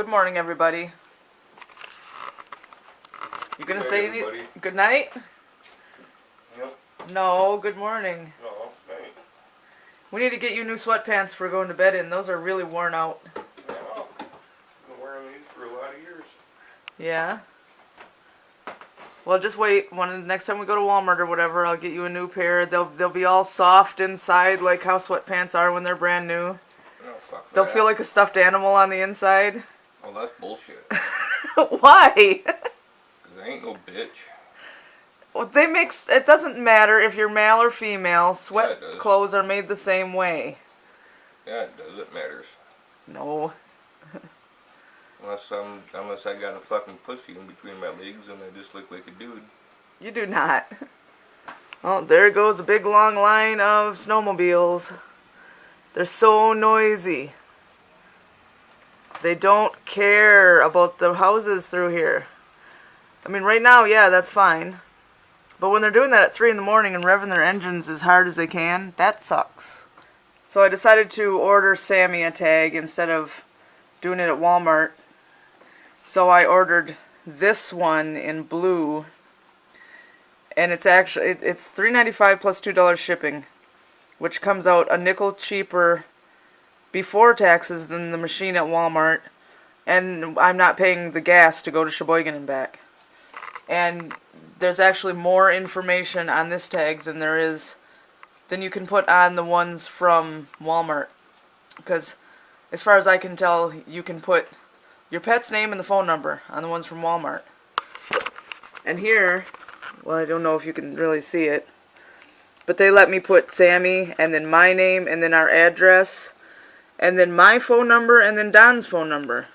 Good morning, everybody. You gonna say any good night? Yep. No, good morning. No, night. We need to get you new sweatpants for going to bed in. Those are really worn out. Yeah, I've been wearing these for a lot of years. Yeah? Well, just wait. Next time we go to Walmart or whatever, I'll get you a new pair. They'll be all soft inside like how sweatpants are when they're brand new. Oh, fuck They'll that. feel like a stuffed animal on the inside. Oh, that's bullshit. Why? 'Cause I ain't no bitch. Well, it doesn't matter if you're male or female. Sweat Yeah, clothes are made the same way. Yeah, it does. It matters. No. Unless I got a fucking pussy in between my legs and I just look like a dude. You do not. Oh, there goes a big long line of snowmobiles. They're so noisy. They don't care about the houses through here. I mean, right now, yeah, that's fine. But when they're doing that at 3 in the morning and revving their engines as hard as they can, that sucks. So I decided to order Sammy a tag instead of doing it at Walmart. So I ordered this one in blue. And it's $3.95 plus $2 shipping, which comes out a nickel cheaper before taxes than the machine at Walmart. And I'm not paying the gas to go to Sheboygan and back. And there's actually more information on this tag than you can put on the ones from Walmart. Because as far as I can tell, you can put your pet's name and the phone number on the ones from Walmart. And here, well, I don't know if you can really see it, but they let me put Sammy and then my name and then our address and then my phone number and then Don's phone number.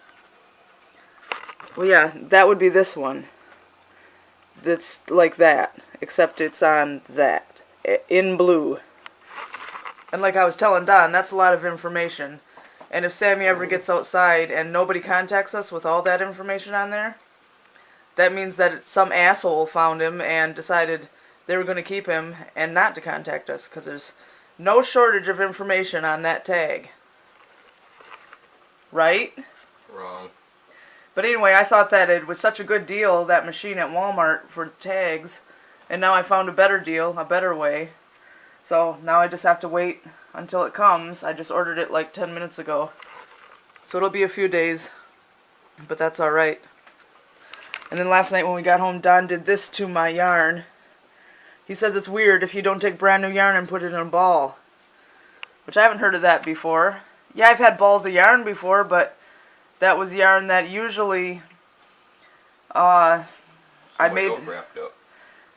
Well, yeah, that would be this one. That's like that, except it's on that, in blue. And like I was telling Don, that's a lot of information. And if Sammy ever gets outside and nobody contacts us with all that information on there, that means that some asshole found him and decided they were going to keep him and not to contact us, because there's no shortage of information on that tag. Right? Wrong. But anyway, I thought that it was such a good deal, that machine at Walmart for tags, and now I found a better deal, a better way. So now I just have to wait until it comes. I just ordered it like 10 minutes ago. So it'll be a few days, but that's alright. And then last night when we got home, Don did this to my yarn. He says it's weird if you don't take brand new yarn and put it in a ball. Which I haven't heard of that before. Yeah, I've had balls of yarn before, but that was yarn that usually I made. Else wrapped up.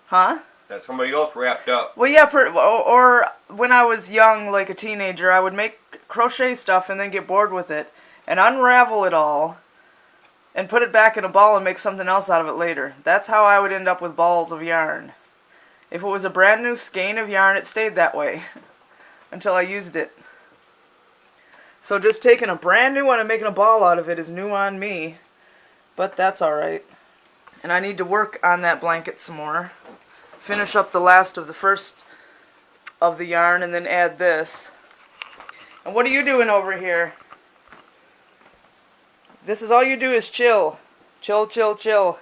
Huh? That somebody else wrapped up. Well, yeah, or when I was young, like a teenager, I would make crochet stuff and then get bored with it and unravel it all and put it back in a ball and make something else out of it later. That's how I would end up with balls of yarn. If it was a brand new skein of yarn, it stayed that way until I used it. So just taking a brand new one and making a ball out of it is new on me, but that's alright. And I need to work on that blanket some more. Finish up the last of the first of the yarn and then add this. And what are you doing over here? This is all you do is chill. Chill, chill, chill.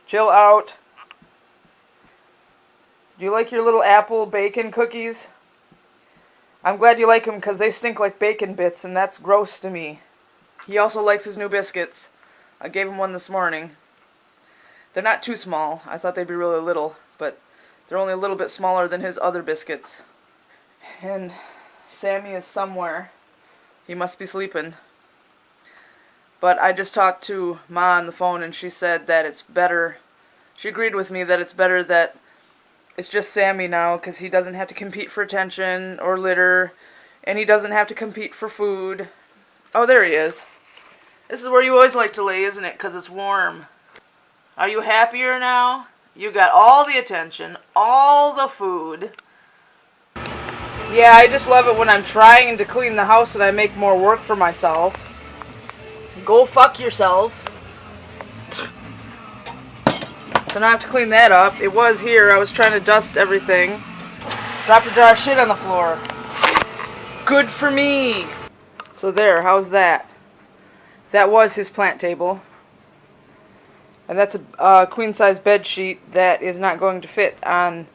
Chill out. Do you like your little apple bacon cookies? I'm glad you like them because they stink like bacon bits and that's gross to me. He also likes his new biscuits. I gave him one this morning. They're not too small. I thought they'd be really little, but they're only a little bit smaller than his other biscuits. And Sammy is somewhere. He must be sleeping. But I just talked to Ma on the phone and she said that it's better. She agreed with me that it's better that it's just Sammy now because he doesn't have to compete for attention or litter, and he doesn't have to compete for food. Oh, there he is. This is where you always like to lay, isn't it? Because it's warm. Are you happier now? You got all the attention, all the food. Yeah, I just love it when I'm trying to clean the house and I make more work for myself. Go fuck yourself. So now I have to clean that up. It was here. I was trying to dust everything. Dropped a jar of shit on the floor. Good for me. So there, how's that? That was his plant table. And that's a queen-size bed sheet that is not going to fit on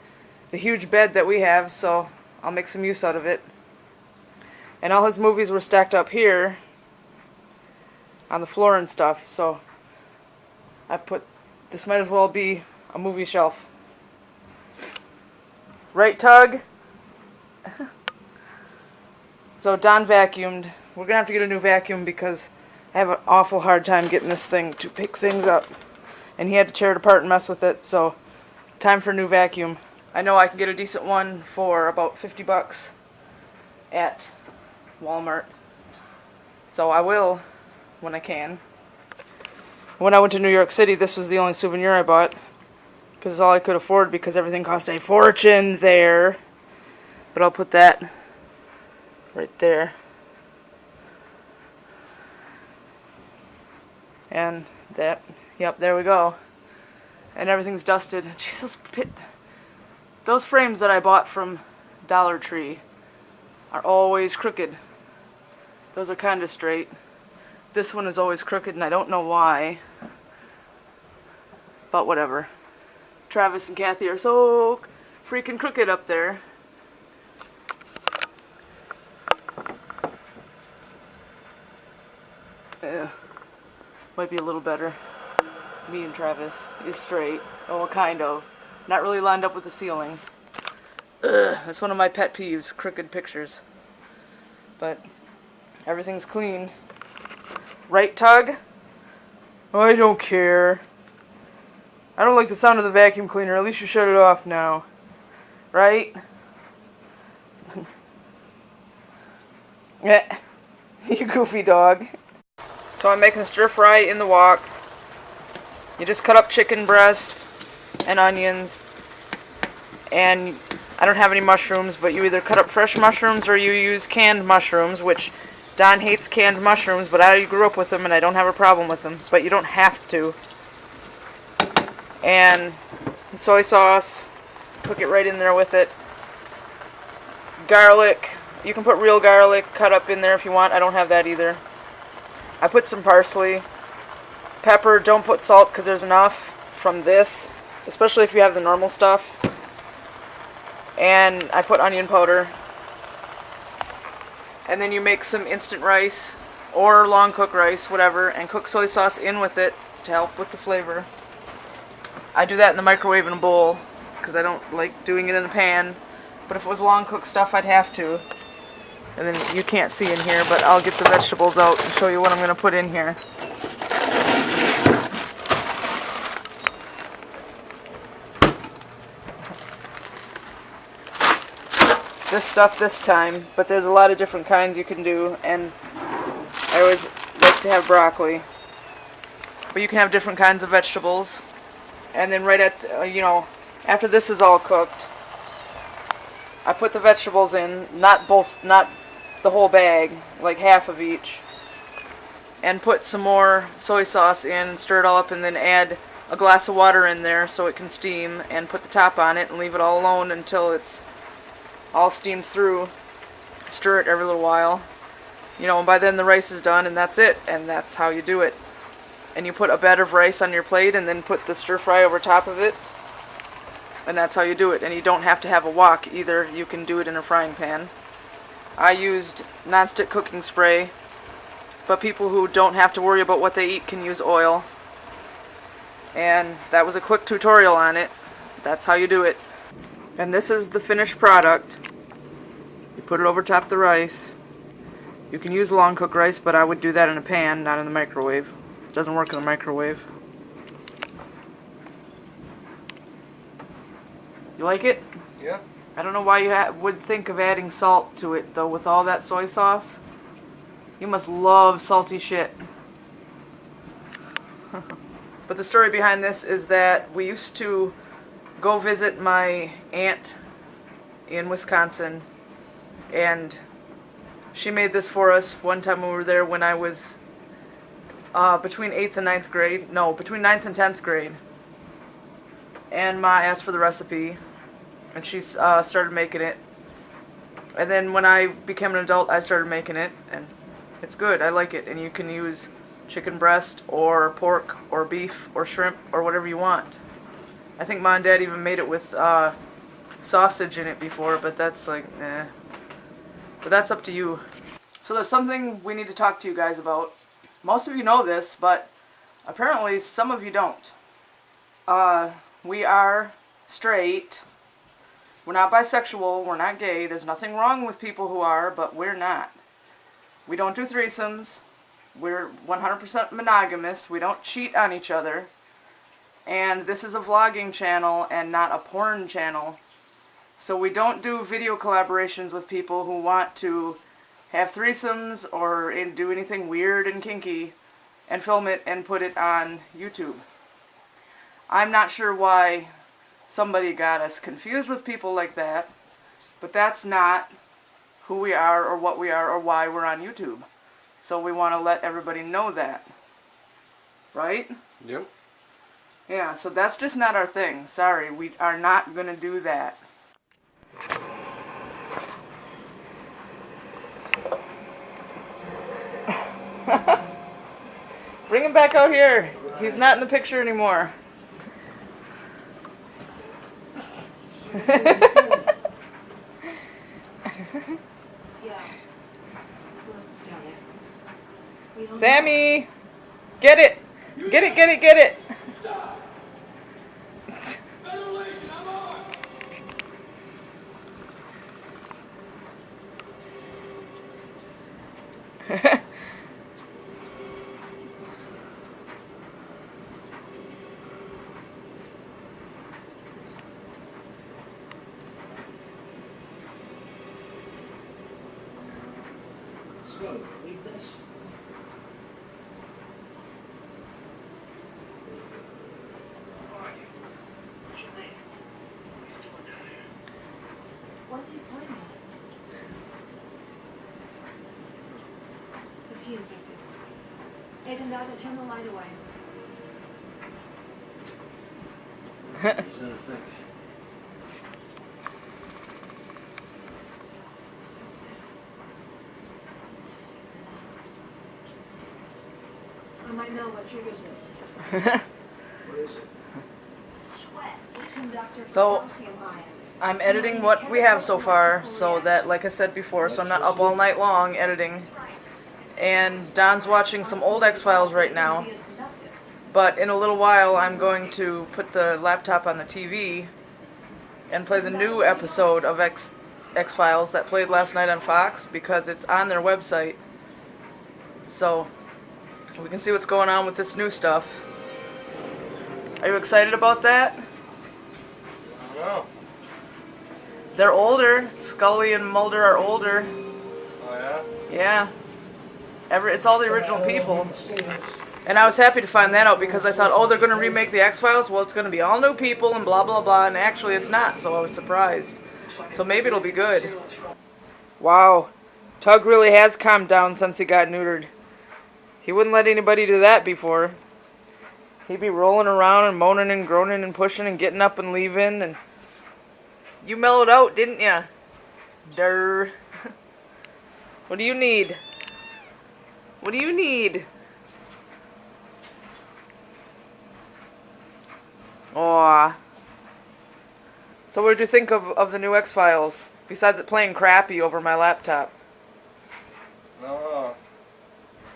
the huge bed that we have, so I'll make some use out of it. And all his movies were stacked up here on the floor and stuff, so I put, this might as well be a movie shelf. Right, Tug? So Don vacuumed. We're going to have to get a new vacuum because I have an awful hard time getting this thing to pick things up. And he had to tear it apart and mess with it, so time for a new vacuum. I know I can get a decent one for about $50 at Walmart. So I will when I can. When I went to New York City, this was the only souvenir I bought because it's all I could afford because everything cost a fortune there. But I'll put that right there. And that, yep, there we go. And everything's dusted. Jeez, those frames that I bought from Dollar Tree are always crooked. Those are kind of straight. This one is always crooked and I don't know why. But whatever. Travis and Kathy are so freaking crooked up there. Might be a little better. Me and Travis is straight. Oh, kind of. Not really lined up with the ceiling. Ugh, that's one of my pet peeves, crooked pictures. But everything's clean. Right, Tug? I don't care. I don't like the sound of the vacuum cleaner. At least you shut it off now. Right? Yeah. You goofy dog. So I'm making stir fry in the wok. You just cut up chicken breast and onions. And I don't have any mushrooms, but you either cut up fresh mushrooms or you use canned mushrooms, which Don hates canned mushrooms, but I grew up with them and I don't have a problem with them. But you don't have to. And soy sauce, cook it right in there with it. Garlic, you can put real garlic cut up in there if you want. I don't have that either. I put some parsley. Pepper, don't put salt because there's enough from this, especially if you have the normal stuff. And I put onion powder. And then you make some instant rice or long cook rice, whatever, and cook soy sauce in with it to help with the flavor. I do that in the microwave in a bowl because I don't like doing it in a pan. But if it was long cooked stuff, I'd have to. And then you can't see in here, but I'll get the vegetables out and show you what I'm going to put in here. This stuff this time, but there's a lot of different kinds you can do, and I always like to have broccoli. But you can have different kinds of vegetables. And then right at, after this is all cooked, I put the vegetables in, not the whole bag, like half of each, and put some more soy sauce in, stir it all up, and then add a glass of water in there so it can steam, and put the top on it and leave it all alone until it's all steamed through. Stir it every little while, and by then the rice is done, and that's it, and that's how you do it. And you put a bed of rice on your plate and then put the stir fry over top of it, and that's how you do it. And you don't have to have a wok either. You can do it in a frying pan. I used nonstick cooking spray, but people who don't have to worry about what they eat can use oil. And that was a quick tutorial on it. That's how you do it. And this is the finished product. You put it over top of the rice. You can use long cooked rice, but I would do that in a pan, not in the microwave. It doesn't work in the microwave. You like it? Yeah. I don't know why you would think of adding salt to it, though, with all that soy sauce. You must love salty shit. But the story behind this is that we used to go visit my aunt in Wisconsin, and she made this for us one time when we were there when I was between 8th and 9th grade. No, between 9th and 10th grade. And Ma asked for the recipe, and she started making it. And then when I became an adult, I started making it, and it's good. I like it. And you can use chicken breast or pork or beef or shrimp or whatever you want. I think Mom and Dad even made it with sausage in it before, but that's like, eh. But that's up to you. So there's something we need to talk to you guys about. Most of you know this, but apparently some of you don't. We are straight. We're not bisexual. We're not gay. There's nothing wrong with people who are, but we're not. We don't do threesomes. We're 100% monogamous. We don't cheat on each other. And this is a vlogging channel and not a porn channel. So we don't do video collaborations with people who want to have threesomes or do anything weird and kinky and film it and put it on YouTube. I'm not sure why somebody got us confused with people like that, but that's not who we are or what we are or why we're on YouTube. So we want to let everybody know that. Right? Yep. Yeah, so that's just not our thing. Sorry, we are not going to do that. Bring him back out here. He's not in the picture anymore. Sammy! Get it! Get it, get it, get it! Read this. What's he pointing at? Is he infected? Aiden, Dada, turn the light away. He's not infected. I might know what triggers this. What is it? Sweat. Conductor for So, calcium ions. I'm editing what we have so far, so that, like I said before, so I'm not up all night long editing. And Don's watching some old X-Files right now. But in a little while, I'm going to put the laptop on the TV and play the new episode of X-Files that played last night on Fox, because it's on their website. So we can see what's going on with this new stuff. Are you excited about that? I don't know. They're older. Scully and Mulder are older. Oh yeah? Yeah. It's all the original people. And I was happy to find that out, because I thought, oh, they're going to remake the X-Files? Well, it's going to be all new people and blah, blah, blah. And actually it's not, so I was surprised. So maybe it'll be good. Wow. Tug really has calmed down since he got neutered. He wouldn't let anybody do that before. He'd be rolling around and moaning and groaning and pushing and getting up and leaving. And you mellowed out, didn't ya? Durr. What do you need? What do you need? Aw. So what did you think of the new X-Files? Besides it playing crappy over my laptop. No,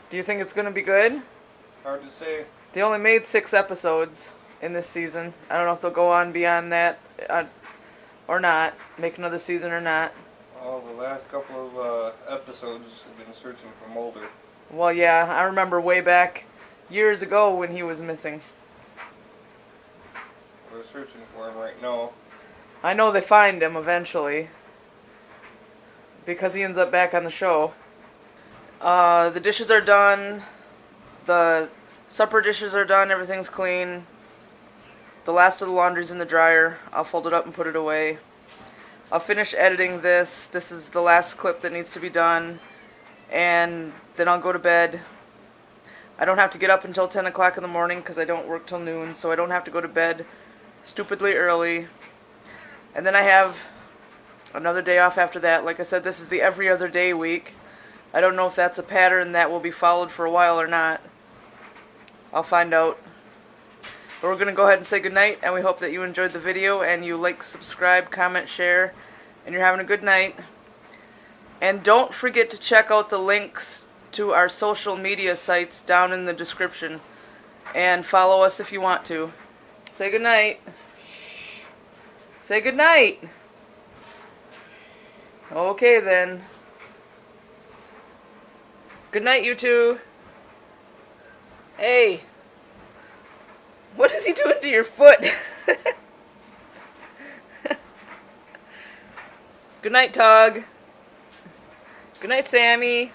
Do you think it's going to be good? hard to say. They only made 6 episodes in this season. I don't know if they'll go on beyond that or not. Make another season or not. Oh, the last couple of episodes have been searching for Mulder. Well, yeah, I remember way back years ago when he was missing. We're searching for him right now. I know they find him eventually, because he ends up back on the show. The dishes are done. The supper dishes are done. Everything's clean. The last of the laundry's in the dryer. I'll fold it up and put it away. I'll finish editing this. This is the last clip that needs to be done. And then I'll go to bed. I don't have to get up until 10 o'clock in the morning because I don't work till noon, so I don't have to go to bed stupidly early. And then I have another day off after that. Like I said, this is the every other day week. I don't know if that's a pattern that will be followed for a while or not. I'll find out. But we're going to go ahead and say goodnight, and we hope that you enjoyed the video, and you like, subscribe, comment, share, and you're having a good night. And don't forget to check out the links to our social media sites down in the description. And follow us if you want to. Say goodnight. Say goodnight. Okay then. Good night, you two. Hey. What is he doing to your foot? Good night, Tug. Good night, Sammy.